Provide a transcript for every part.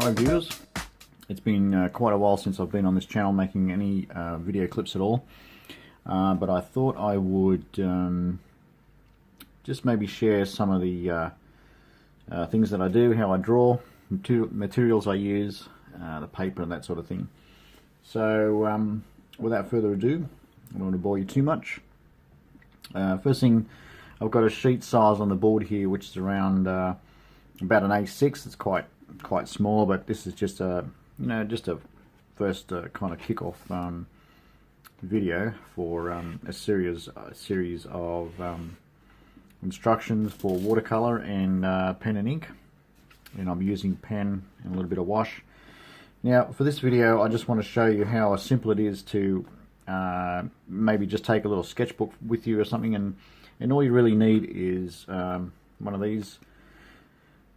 Hi viewers, it's been quite a while since I've been on this channel making any video clips at all, but I thought I would just maybe share some of the things that I do, how I draw, materials I use, the paper and that sort of thing. So without further ado, I don't want to bore you too much. First thing, I've got a sheet size on the board here which is around about an A6. It's quite small, but this is just a first kind of kick-off video for a series of instructions for watercolor and pen and ink, and I'm using pen and a little bit of wash. Now for this video I just want to show you how simple it is to maybe just take a little sketchbook with you or something, and all you really need is one of these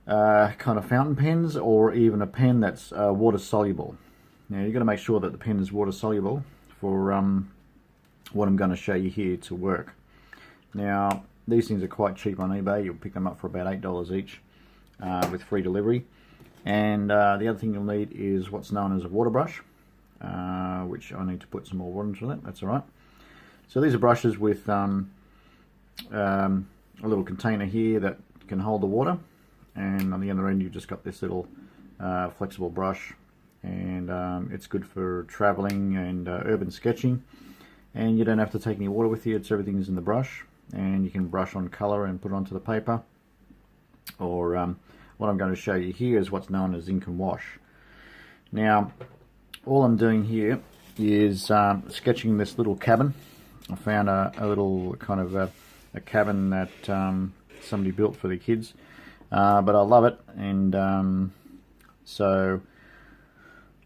kind of fountain pens, or even a pen that's water soluble. Now you've got to make sure that the pen is water soluble for what I'm going to show you here to work. Now these things are quite cheap on eBay. You'll pick them up for about $8 each with free delivery. And the other thing you'll need is what's known as a water brush, which I need to put some more water into that. That's alright. So these are brushes with a little container here that can hold the water, and on the other end you've just got this little flexible brush, and it's good for traveling and urban sketching, and you don't have to take any water with you. Everything's in the brush, and you can brush on color and put it onto the paper, or what I'm going to show you here is what's known as ink and wash. Now all I'm doing here is sketching this little cabin. I found a little kind of a cabin that somebody built for the kids, but I love it, and so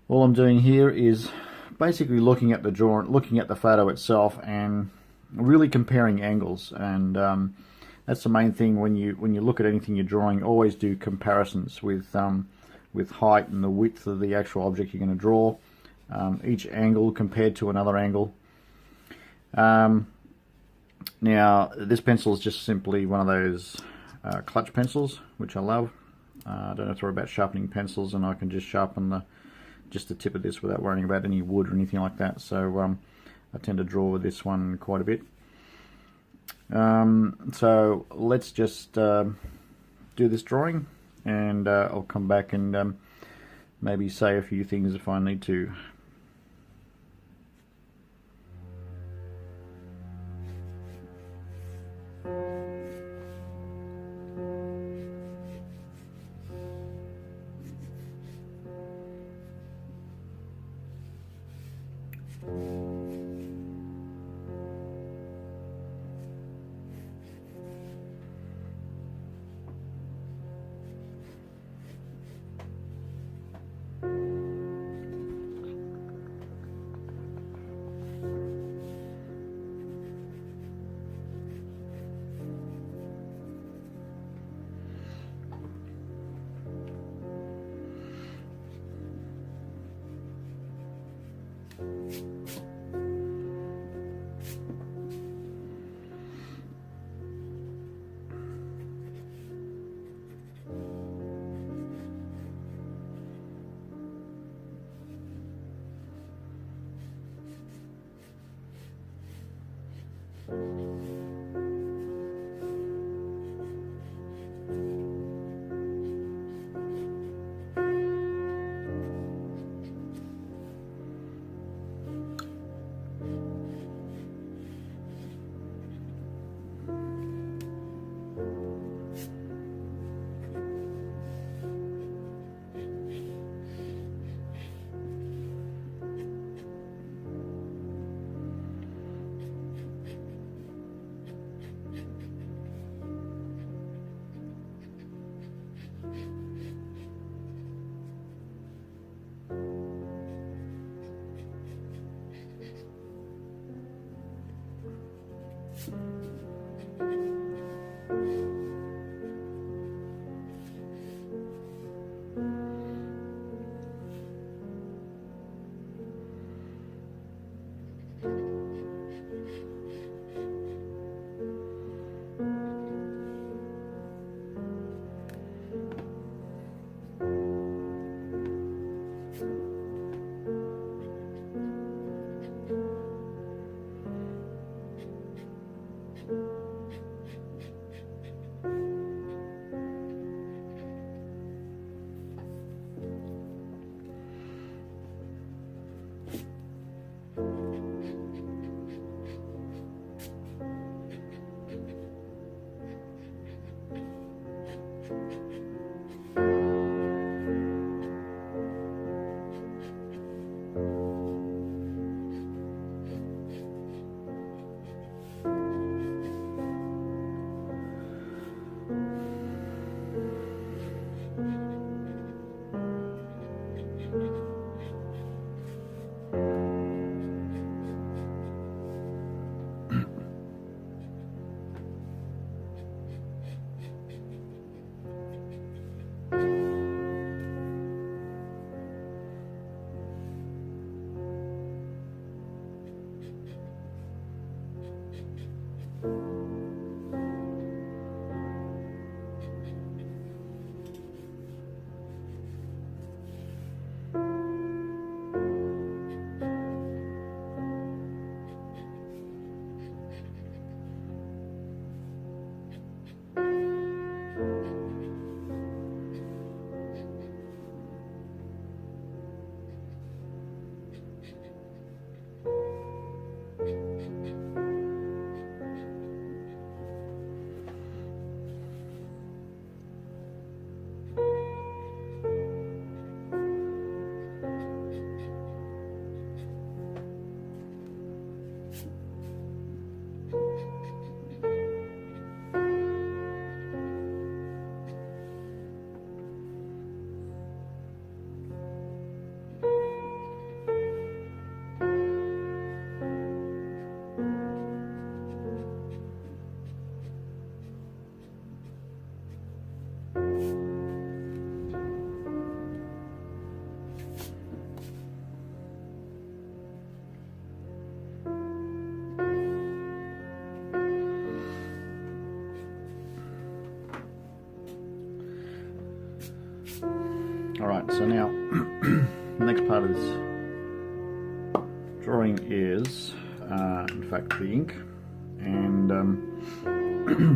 all I'm doing here is basically looking at the drawing, looking at the photo itself, and really comparing angles. And that's the main thing when you look at anything you're drawing. Always do comparisons with height and the width of the actual object you're going to draw, each angle compared to another angle. Now this pencil is just simply one of those clutch pencils, which I love. I don't have to worry about sharpening pencils, and I can just sharpen just the tip of this without worrying about any wood or anything like that. So I tend to draw with this one quite a bit. So let's just do this drawing, and I'll come back and maybe say a few things if I need to. Alright, so now the next part of this drawing is in fact the ink, and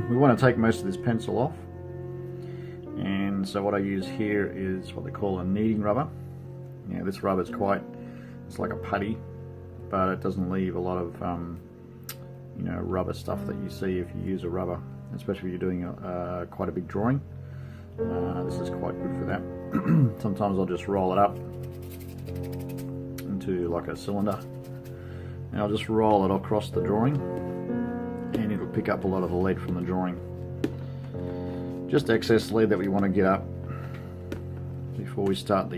we want to take most of this pencil off, and so what I use here is what they call a kneading rubber. Now this rubber is it's like a putty, but it doesn't leave a lot of you know, rubber stuff that you see if you use a rubber, especially if you're doing quite a big drawing. This is quite good for that. Sometimes I'll just roll it up into like a cylinder, and I'll just roll it across the drawing, and it'll pick up a lot of the lead from the drawing. Just excess lead that we want to get up before we start the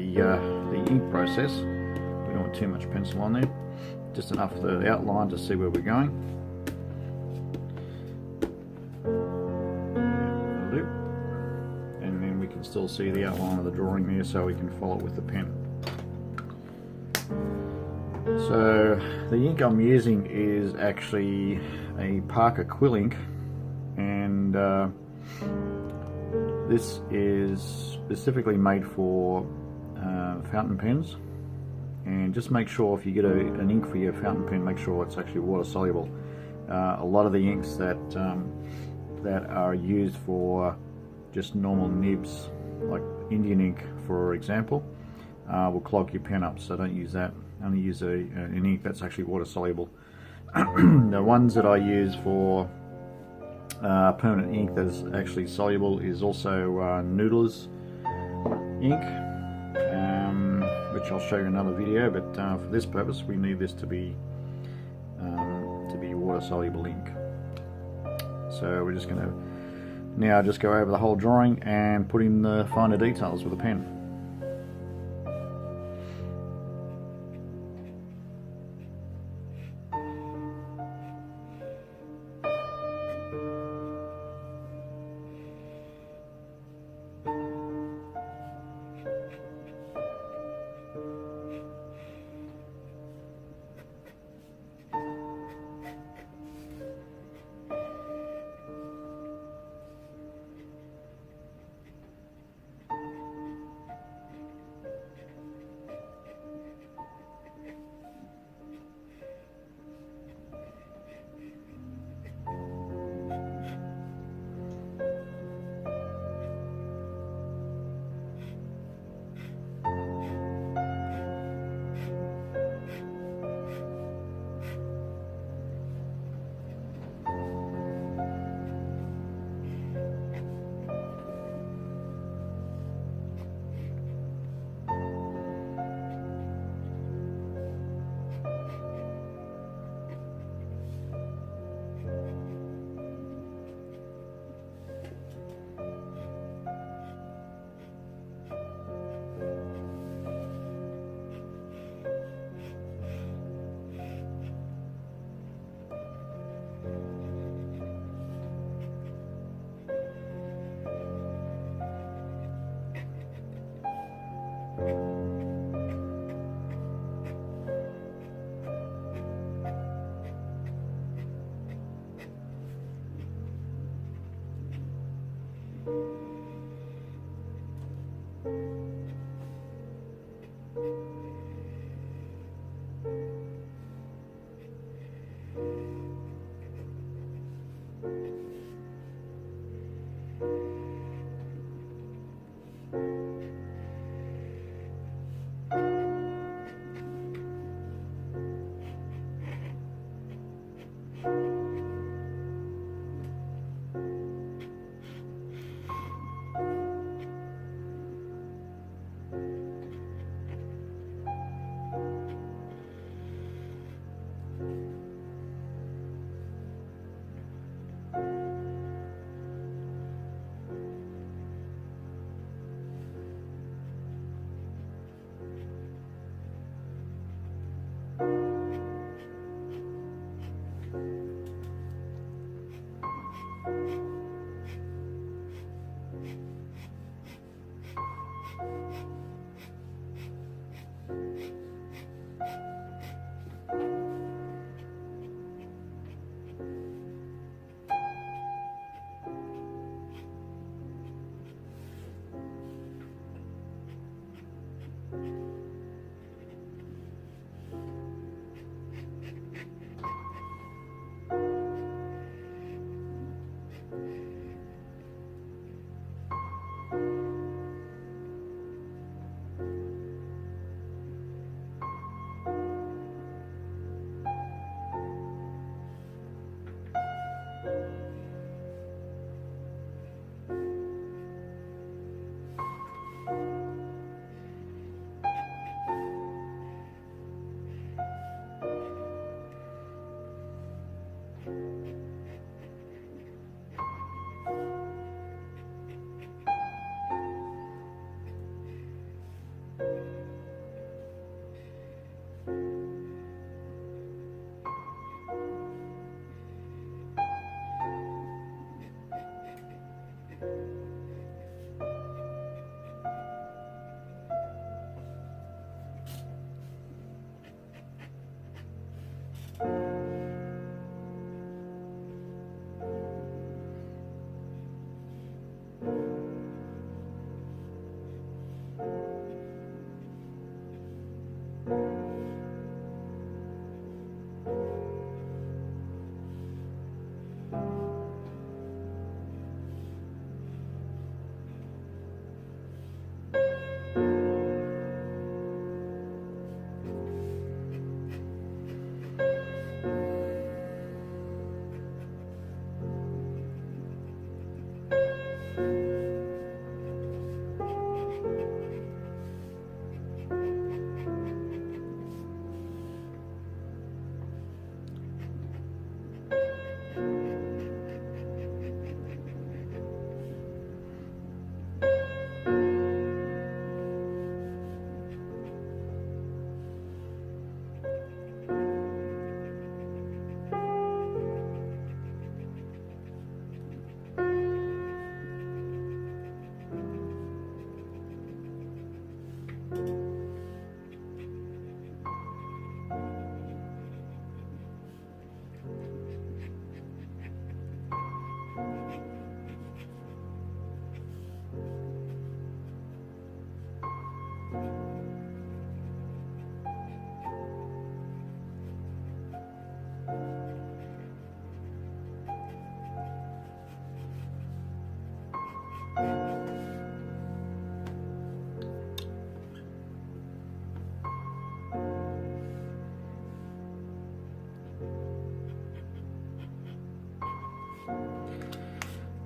ink process. We don't want too much pencil on there, just enough for the outline to see where we're going. Still see the outline of the drawing there, so we can follow it with the pen. So the ink I'm using is actually a Parker quill ink, and this is specifically made for fountain pens. And just make sure if you get an ink for your fountain pen, make sure it's actually water soluble. A lot of the inks that are used for just normal nibs, like Indian ink for example, will clog your pen up, so don't use that. Only use an ink that's actually water soluble. The ones that I use for permanent ink that's actually soluble is also Noodler's ink, which I'll show you in another video, but for this purpose we need this to be water soluble ink. So we're just going to now just go over the whole drawing and put in the finer details with a pen.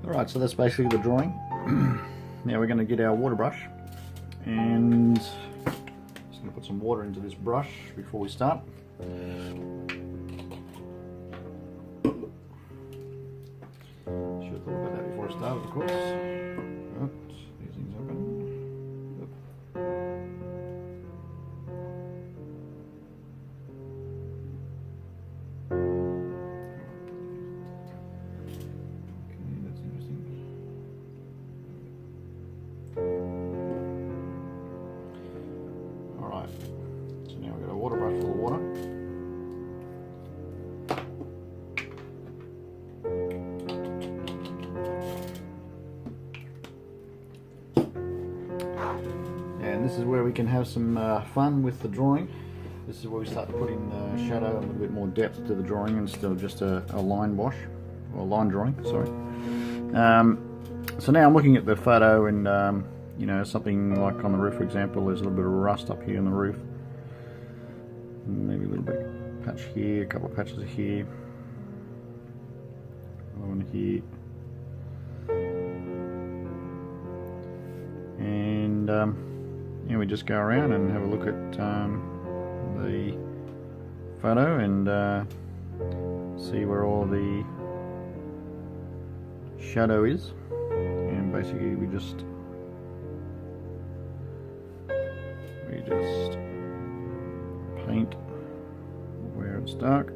Alright, so that's basically the drawing. Now we're going to get our water brush, and just going to put some water into this brush before we start. Should have thought about that before I started, of course. Oops, these things open. Alright, so now we've got a water brush full of water. And this is where we can have some fun with the drawing. This is where we start to put in shadow and a little bit more depth to the drawing instead of just a line wash, or line drawing, sorry. So now I'm looking at the photo, and you know, something like on the roof, for example, there's a little bit of rust up here on the roof. Maybe a little bit patch here, a couple of patches here, one here, and yeah, we just go around and have a look at the photo and see where all the shadow is, and basically we just paint where it's dark.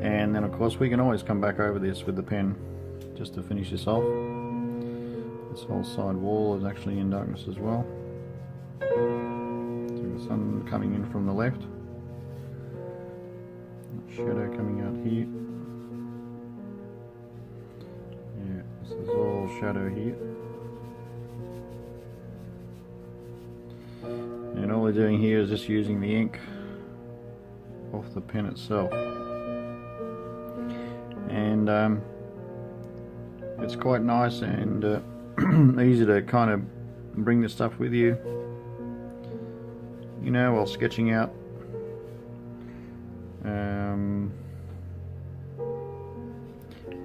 And then of course we can always come back over this with the pen just to finish this off. This whole side wall is actually in darkness as well. So the sun coming in from the left. Shadow coming out here. Yeah, this is all shadow here. And all we're doing here is just using the ink off the pen itself. And it's quite nice and easy to kind of bring this stuff with you, you know, while sketching out.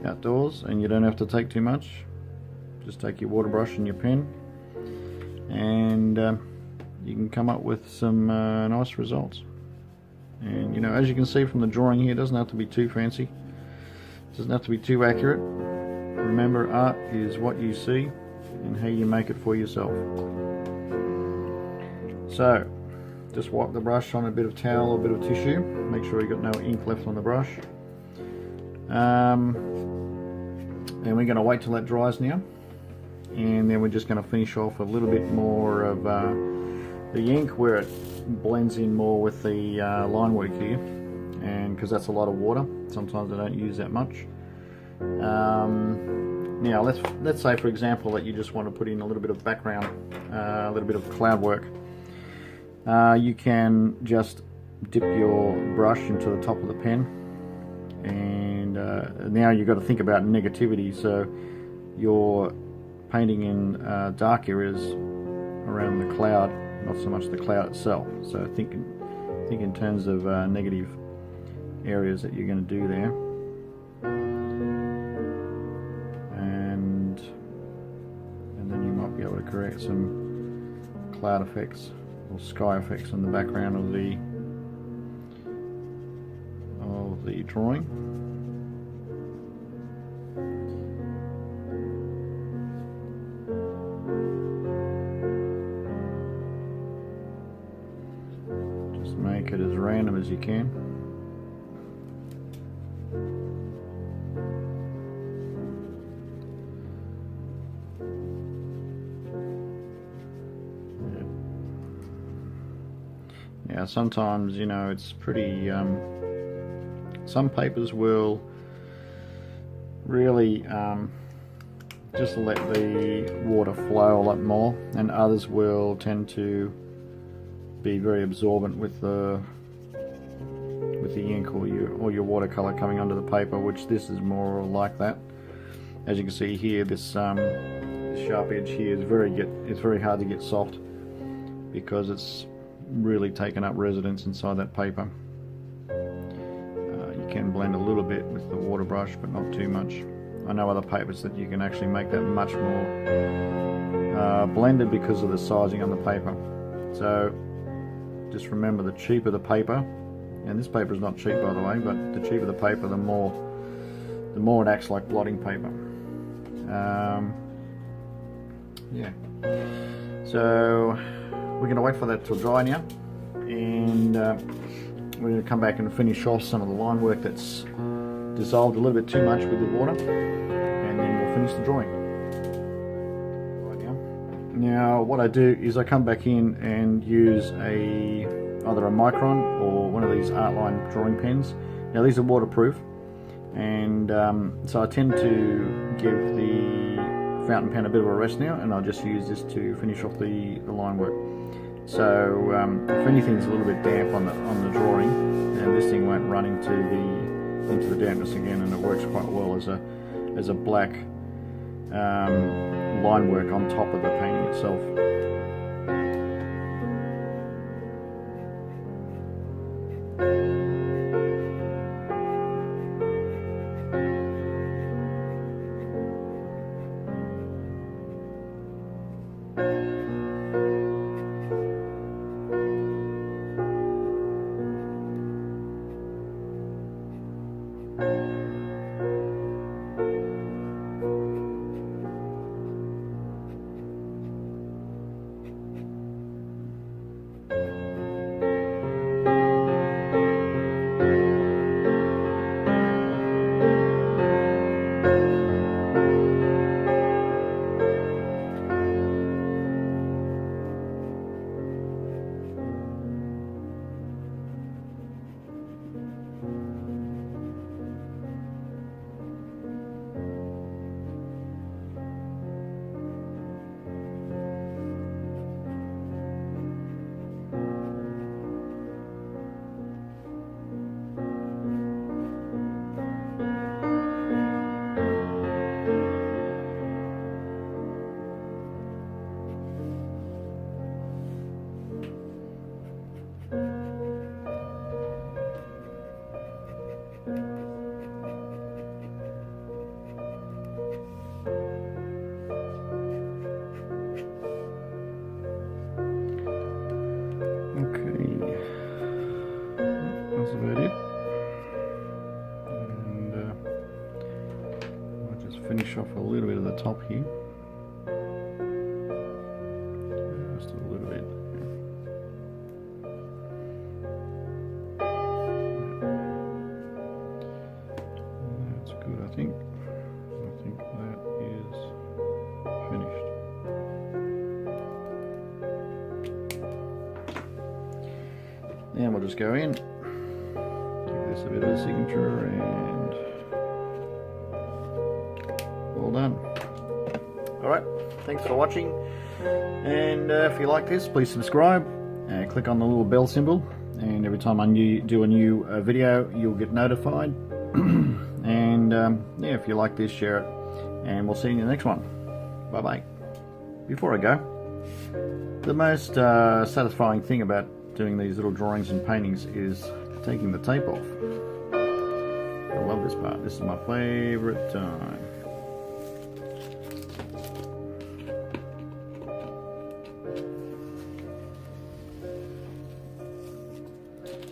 Outdoors, and you don't have to take too much. Just take your water brush and your pen, and you can come up with some nice results. And you know, as you can see from the drawing here, it doesn't have to be too fancy, it doesn't have to be too accurate. Remember, art is what you see and how you make it for yourself. So just wipe the brush on a bit of towel or a bit of tissue, make sure you've got no ink left on the brush. And we're going to wait till that dries now, and then we're just going to finish off a little bit more of the ink where it blends in more with the line work here, and because that's a lot of water, sometimes I don't use that much. Now let's say for example that you just want to put in a little bit of background, a little bit of cloud work. You can just dip your brush into the top of the pen, and now you've got to think about negativity, so you're painting in dark areas around the cloud, not so much the cloud itself. So think in terms of negative areas that you're going to do there, and then you might be able to create some cloud effects or sky effects in the background of the drawing. Just make it as random as you can. Yeah, sometimes, you know, it's pretty some papers will really just let the water flow a lot more, and others will tend to be very absorbent with the ink or your watercolor coming onto the paper, which this is more like that. As you can see here, this the sharp edge here is very hard to get soft because it's really taken up residence inside that paper. You can blend a little bit with the water brush, but not too much. I know other papers that you can actually make that much more blended because of the sizing on the paper. So just remember, the cheaper the paper, and this paper is not cheap by the way, but the cheaper the paper, the more it acts like blotting paper. Yeah. So we're going to wait for that to dry now, and we're going to come back and finish off some of the line work that's dissolved a little bit too much with the water, and then we'll finish the drawing. Now what I do is I come back in and use either a micron or one of these Artline drawing pens. Now these are waterproof, and so I tend to give the fountain pen a bit of a rest now, and I'll just use this to finish off the line work. So if anything's a little bit damp on the drawing, then this thing won't run into the dampness again, and it works quite well as a black line work on top of the painting itself. Finish off a little bit of the top here, just a little bit. That's good, I think that is finished. Then we'll just go in, give this a bit of a signature, and all done. Alright, thanks for watching, and if you like this, please subscribe, click on the little bell symbol, and every time I do a new video, you'll get notified. And yeah, if you like this, share it, and we'll see you in the next one. Bye bye. Before I go, the most satisfying thing about doing these little drawings and paintings is taking the tape off. I love this part. This is my favorite time.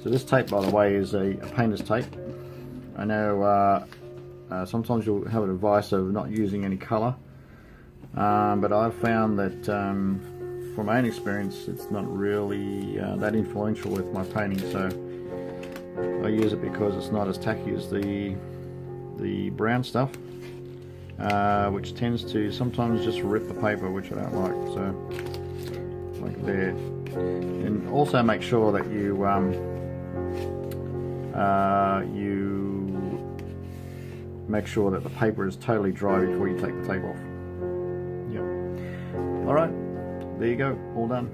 So this tape, by the way, is a painter's tape. I know sometimes you'll have advice of not using any colour, but I've found that from my own experience, it's not really that influential with my painting. So I use it because it's not as tacky as the brown stuff, which tends to sometimes just rip the paper, which I don't like. So like there, and also make sure that you make sure that the paper is totally dry before you take the tape off. Yep. Alright, there you go, all done.